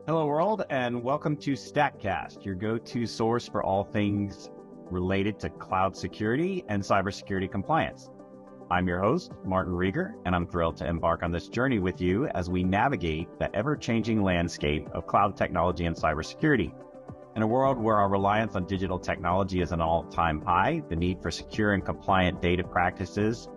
Hello, world, and welcome to stackCast, your go-to source for all things related to cloud security and cybersecurity compliance. I'm your host, Martin Rieger, and I'm thrilled to embark on this journey with you as we navigate the ever-changing landscape of cloud technology and cybersecurity. In a world where our reliance on digital technology is an all-time high, the need for secure and compliant data practices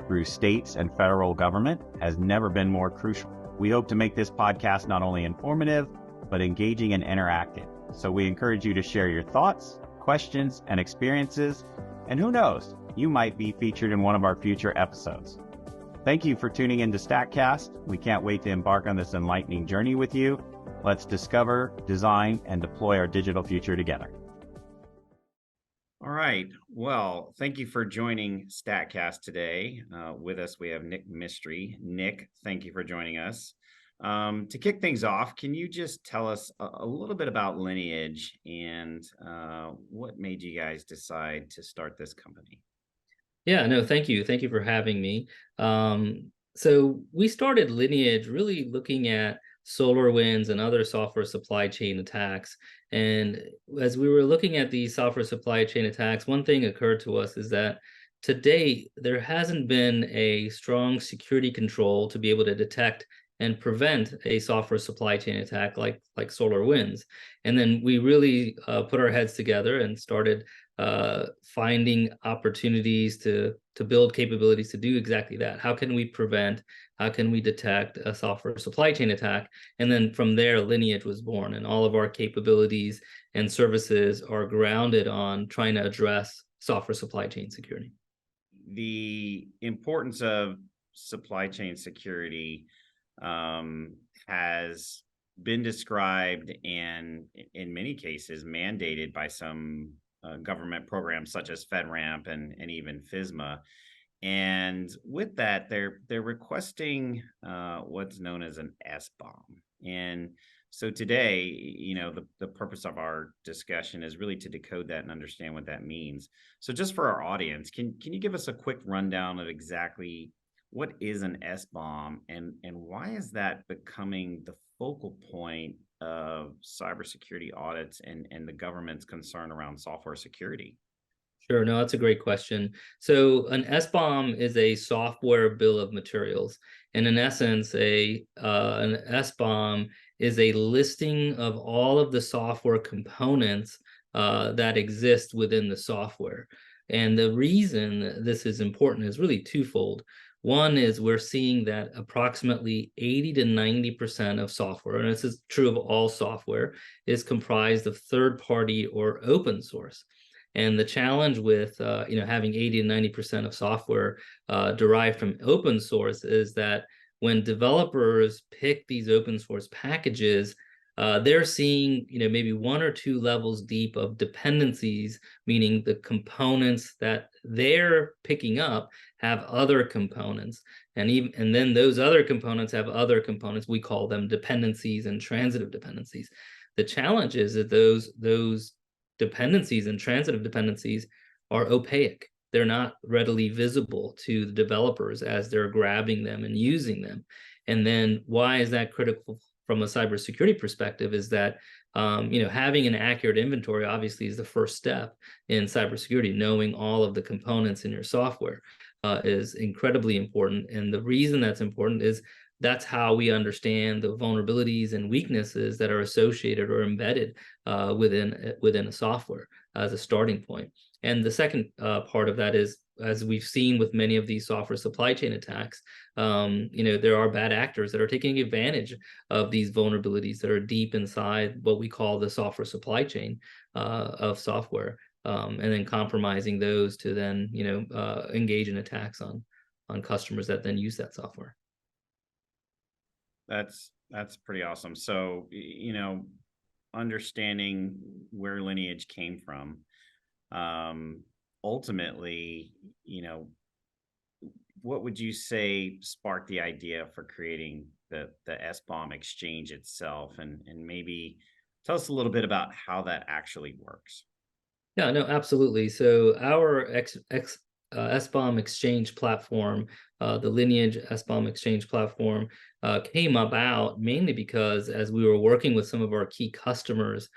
through states and federal government has never been more crucial. We hope to make this podcast not only informative, but engaging and interactive. So we encourage you to share your thoughts, questions, and experiences. And who knows, you might be featured in one of our future episodes. Thank you for tuning into stackCast. We can't wait to embark on this enlightening journey with you. Let's discover, design, and deploy our digital future together. All right. Well, thank you for joining stackCast today. With us, we have Nick Mistry. Nick, thank you for joining us. To kick things off, can you just tell us a little bit about Lineaje and what made you guys decide to start this company? Yeah, no, thank you. Thank you for having me. So we started Lineaje really looking at SolarWinds and other software supply chain attacks. And as we were looking at these software supply chain attacks, one thing occurred to us is that to date, there hasn't been a strong security control to be able to detect and prevent a software supply chain attack like SolarWinds. And then we really put our heads together and started finding opportunities to build capabilities to do exactly that. How can we prevent? How can we detect a software supply chain attack? And then from there, Lineaje was born, and all of our capabilities and services are grounded on trying to address software supply chain security. The importance of supply chain security has been described and in many cases mandated by some government programs such as FedRAMP and even FISMA. And with that, they're requesting what's known as an SBOM. And so today, the purpose of our discussion is really to decode that and understand what that means. So just for our audience, can you give us a quick rundown of exactly what is an SBOM and why is that becoming the focal point of cybersecurity audits and the government's concern around software security? Sure, no, that's a great question. So an SBOM is a software bill of materials. And in essence, an SBOM is a listing of all of the software components that exist within the software. And the reason this is important is really twofold. One is we're seeing that approximately 80 to 90% of software, and this is true of all software, is comprised of third-party or open source. And the challenge with having 80 to 90% of software derived from open source is that when developers pick these open source packages, they're seeing maybe one or two levels deep of dependencies, meaning the components that they're picking up have other components, and then those other components have other components. We call them dependencies and transitive dependencies. The challenge is that those dependencies and transitive dependencies are opaque. They're not readily visible to the developers as they're grabbing them and using them. And then why is that critical from a cybersecurity perspective is that having an accurate inventory obviously is the first step in cybersecurity. Knowing all of the components in your software is incredibly important. And the reason that's important is that's how we understand the vulnerabilities and weaknesses that are associated or embedded within a software as a starting point. And the second part of that is, as we've seen with many of these software supply chain attacks, there are bad actors that are taking advantage of these vulnerabilities that are deep inside what we call the software supply chain of software, and then compromising those to then engage in attacks on customers that then use that software. That's pretty awesome. So, understanding where Lineaje came from, ultimately, what would you say sparked the idea for creating the SBOM exchange itself, and maybe tell us a little bit about how that actually works? Yeah, no, absolutely. So our SBOM exchange platform, the Lineage SBOM exchange platform, came about mainly because as we were working with some of our key customers,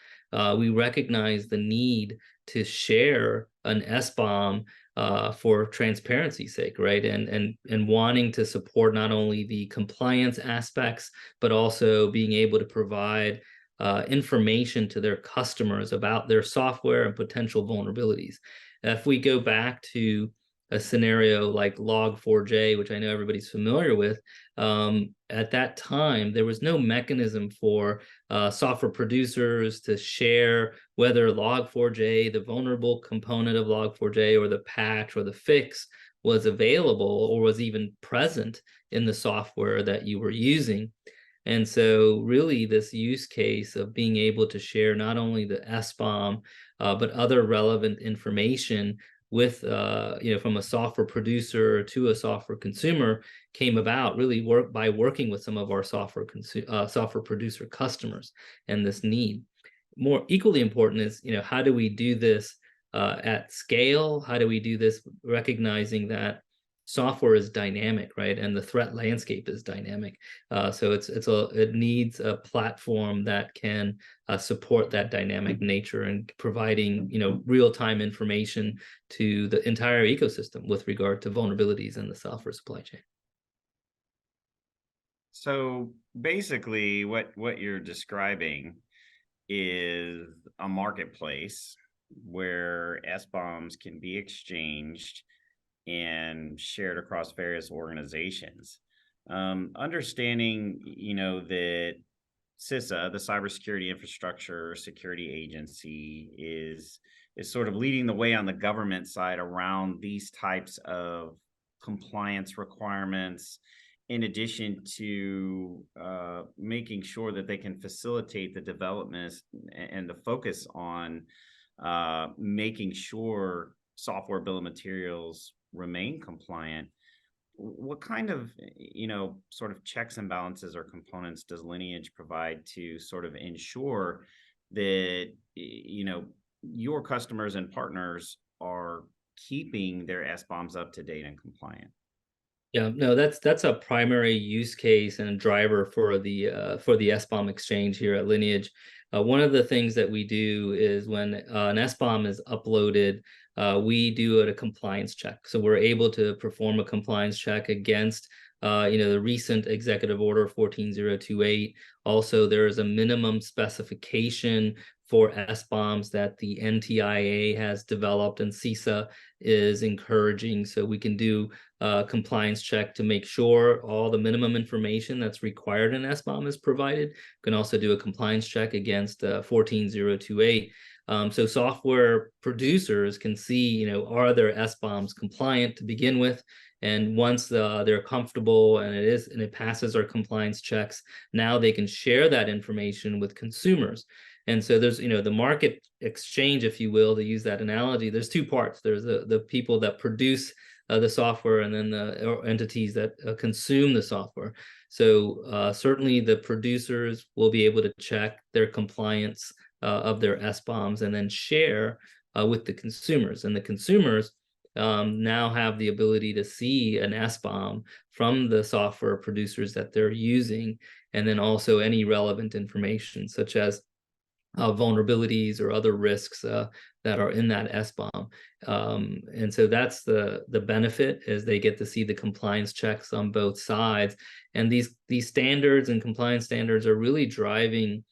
we recognized the need to share an SBOM for transparency's sake, right? And wanting to support not only the compliance aspects, but also being able to provide information to their customers about their software and potential vulnerabilities. If we go back to a scenario like Log4j, which I know everybody's familiar with, at that time, there was no mechanism for software producers to share whether Log4j, the vulnerable component of Log4j, or the patch or the fix was available or was even present in the software that you were using. And so really this use case of being able to share not only the SBOM, but other relevant information with, from a software producer to a software consumer came about really by working with some of our software producer customers and this need. More equally important is, how do we do this at scale? How do we do this recognizing that software is dynamic, right? And the threat landscape is dynamic. So it needs a platform that can support that dynamic nature and providing, real-time information to the entire ecosystem with regard to vulnerabilities in the software supply chain. So basically what you're describing is a marketplace where SBOMs can be exchanged and shared across various organizations. Understanding, that CISA, the Cybersecurity Infrastructure Security Agency, is sort of leading the way on the government side around these types of compliance requirements, in addition to making sure that they can facilitate the development and the focus on making sure software bill of materials remain compliant. What kind of, sort of checks and balances or components does Lineage provide to sort of ensure that, your customers and partners are keeping their SBOMs up to date and compliant? Yeah, no, that's a primary use case and driver for the SBOM exchange here at Lineage. One of the things that we do is when an SBOM is uploaded, we do a compliance check. So we're able to perform a compliance check against the recent executive order 14028. Also, there is a minimum specification for SBOMs that the NTIA has developed and CISA is encouraging. So we can do a compliance check to make sure all the minimum information that's required in SBOM is provided. We can also do a compliance check against 14028. So software producers can see, are their SBOMs compliant to begin with? And once they're comfortable and it passes our compliance checks, now they can share that information with consumers. And so there's, the market exchange, if you will, to use that analogy, there's two parts. There's the people that produce the software and then the entities that consume the software. So certainly the producers will be able to check their compliance of their SBOMs and then share with the consumers. And the consumers now have the ability to see an SBOM from the software producers that they're using, and then also any relevant information such as vulnerabilities or other risks that are in that SBOM. And so that's the benefit, is they get to see the compliance checks on both sides. And these standards and compliance standards are really driving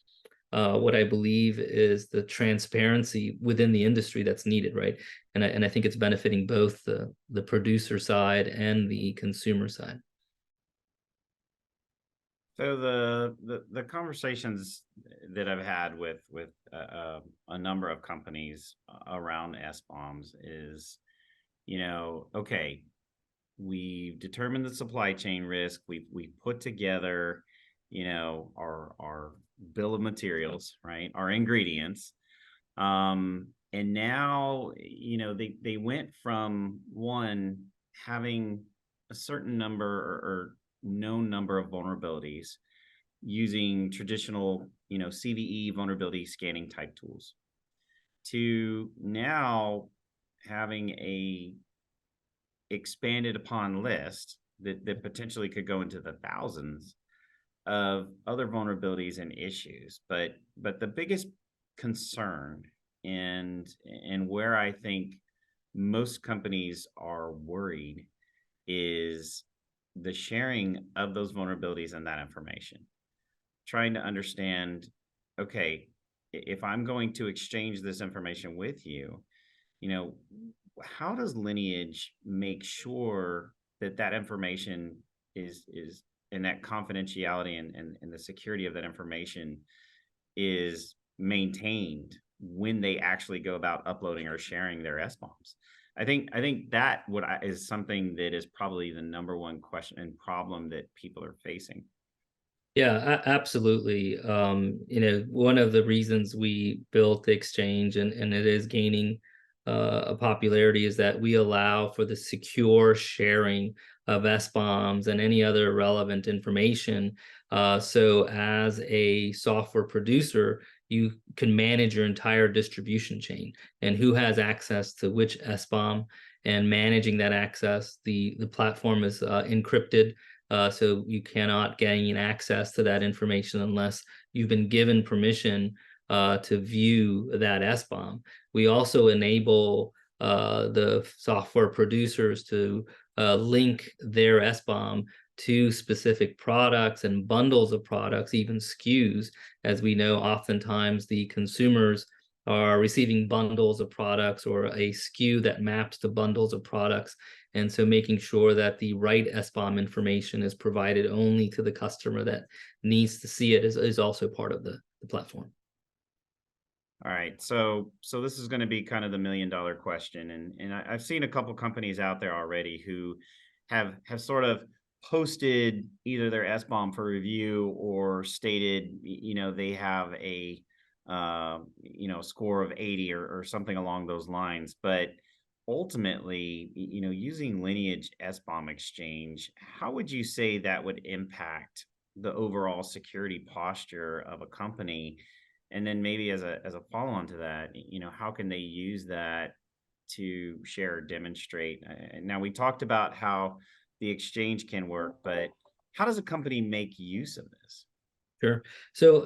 what I believe is the transparency within the industry that's needed, right? And I think it's benefiting both the producer side and the consumer side. So the conversations that I've had with a number of companies around SBOMs is, okay, we've determined the supply chain risk. We put together, our bill of materials, right? Our ingredients. And now, they went from one, having a certain number or known number of vulnerabilities using traditional, CVE vulnerability scanning type tools, to now having a expanded upon list that potentially could go into the thousands of other vulnerabilities and issues. But the biggest concern and where I think most companies are worried is the sharing of those vulnerabilities and that information. Trying to understand, okay, if I'm going to exchange this information with you, how does Lineage make sure that that information is and that confidentiality and the security of that information is maintained when they actually go about uploading or sharing their SBOMs? I think that is something that is probably the number one question and problem that people are facing. Yeah, absolutely. One of the reasons we built the exchange and it is gaining a popularity is that we allow for the secure sharing of SBOMs and any other relevant information. So as a software producer, you can manage your entire distribution chain and who has access to which SBOM, and managing that access. The platform is encrypted. So you cannot gain access to that information unless you've been given permission to view that SBOM. We also enable the software producers to link their SBOM to specific products and bundles of products, even SKUs. As we know, oftentimes the consumers are receiving bundles of products or a SKU that maps to bundles of products. And so making sure that the right SBOM information is provided only to the customer that needs to see it is also part of the platform. All right, so this is going to be kind of the $1 million question, and I've seen a couple companies out there already who have sort of posted either their SBOM for review or stated, they have a score of 80 or something along those lines. But ultimately, using Lineage SBOM Exchange, how would you say that would impact the overall security posture of a company? And then maybe as a follow-on to that, how can they use that to share or demonstrate? Now, we talked about how the exchange can work, but how does a company make use of this? Sure. So,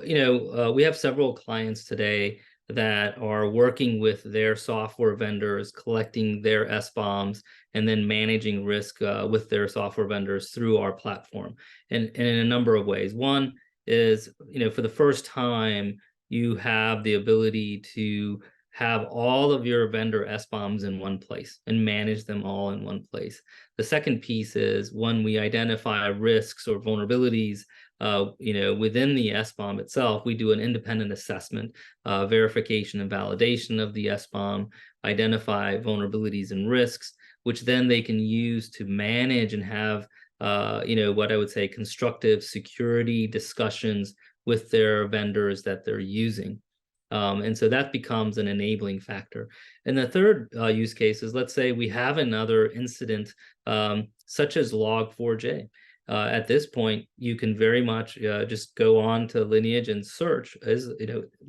we have several clients today that are working with their software vendors, collecting their SBOMs, and then managing risk with their software vendors through our platform. And in a number of ways. One is, for the first time, you have the ability to have all of your vendor SBOMs in one place and manage them all in one place. The second piece is when we identify risks or vulnerabilities, within the SBOM itself, we do an independent assessment, verification and validation of the SBOM, identify vulnerabilities and risks, which then they can use to manage and have, what I would say, constructive security discussions with their vendors that they're using. And so that becomes an enabling factor. And the third use case is, let's say we have another incident, such as Log4j. At this point, you can very much just go on to Lineage and search, does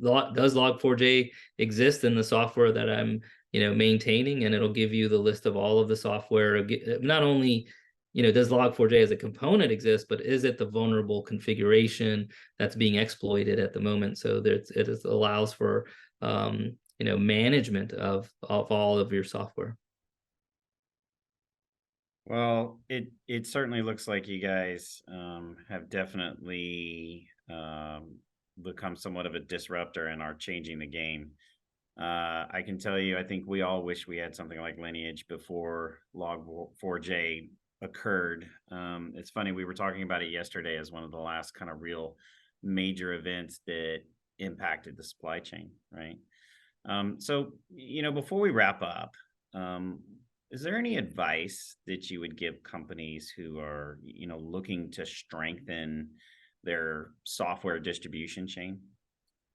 Log4j exist in the software that I'm, maintaining? And it'll give you the list of all of the software. Not only, does Log4j as a component exist, but is it the vulnerable configuration that's being exploited at the moment? So it allows for, management of all of your software. Well, it certainly looks like you guys have definitely become somewhat of a disruptor and are changing the game. I can tell you, I think we all wish we had something like Lineage before Log4j occurred. It's funny, we were talking about it yesterday as one of the last kind of real major events that impacted the supply chain, right? So, before we wrap up, is there any advice that you would give companies who are, looking to strengthen their software distribution chain?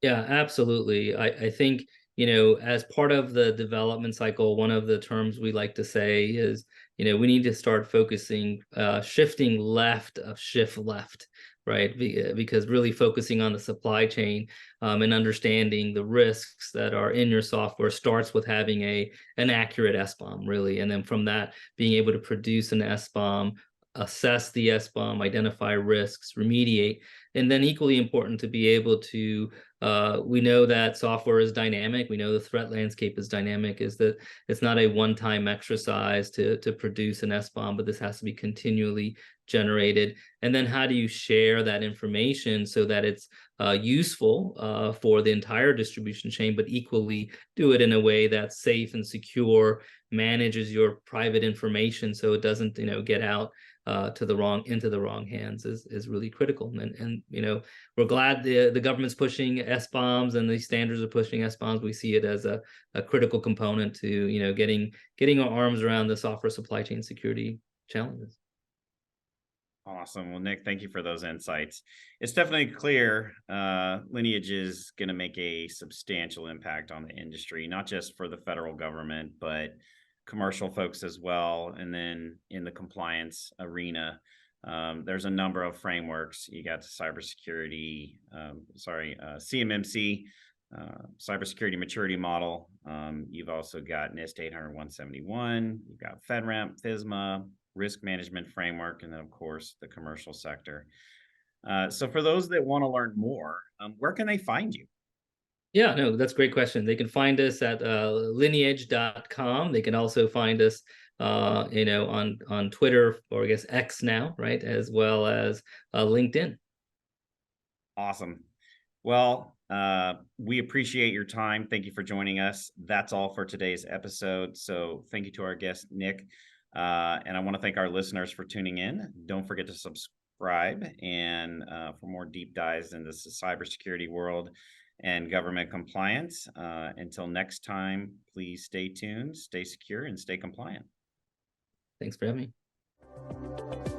Yeah, absolutely. I think, as part of the development cycle, one of the terms we like to say is, we need to start focusing, shifting left of shift left. right? Because really focusing on the supply chain and understanding the risks that are in your software starts with having an accurate SBOM, really. And then from that, being able to produce an SBOM, assess the SBOM, identify risks, remediate, and then equally important to be able to, we know that software is dynamic. We know the threat landscape is dynamic, is that it's not a one-time exercise to produce an SBOM, but this has to be continually generated. And then how do you share that information so that it's useful for the entire distribution chain, but equally do it in a way that's safe and secure, manages your private information so it doesn't, get out into the wrong hands is really critical. And we're glad the government's pushing SBOMs and the standards are pushing SBOMs. We see it as a critical component to getting our arms around the software supply chain security challenges. Awesome. Well, Nick, thank you for those insights. It's definitely clear Lineage is going to make a substantial impact on the industry, not just for the federal government, but commercial folks as well. And then in the compliance arena, there's a number of frameworks. You got the cybersecurity, CMMC, cybersecurity maturity model. You've also got NIST 800-171. You've got FedRAMP, FISMA, risk management framework, and then of course the commercial sector. So for those that want to learn more, where can they find you? Yeah, no, that's a great question. They can find us at lineage.com. They can also find us, on Twitter, or I guess X now, right, as well as LinkedIn. Awesome. Well, we appreciate your time. Thank you for joining us. That's all for today's episode. So thank you to our guest, Nick. And I want to thank our listeners for tuning in. Don't forget to subscribe and for more deep dives into the cybersecurity world and government compliance. Until next time, please stay tuned, stay secure, and stay compliant. Thanks for having me.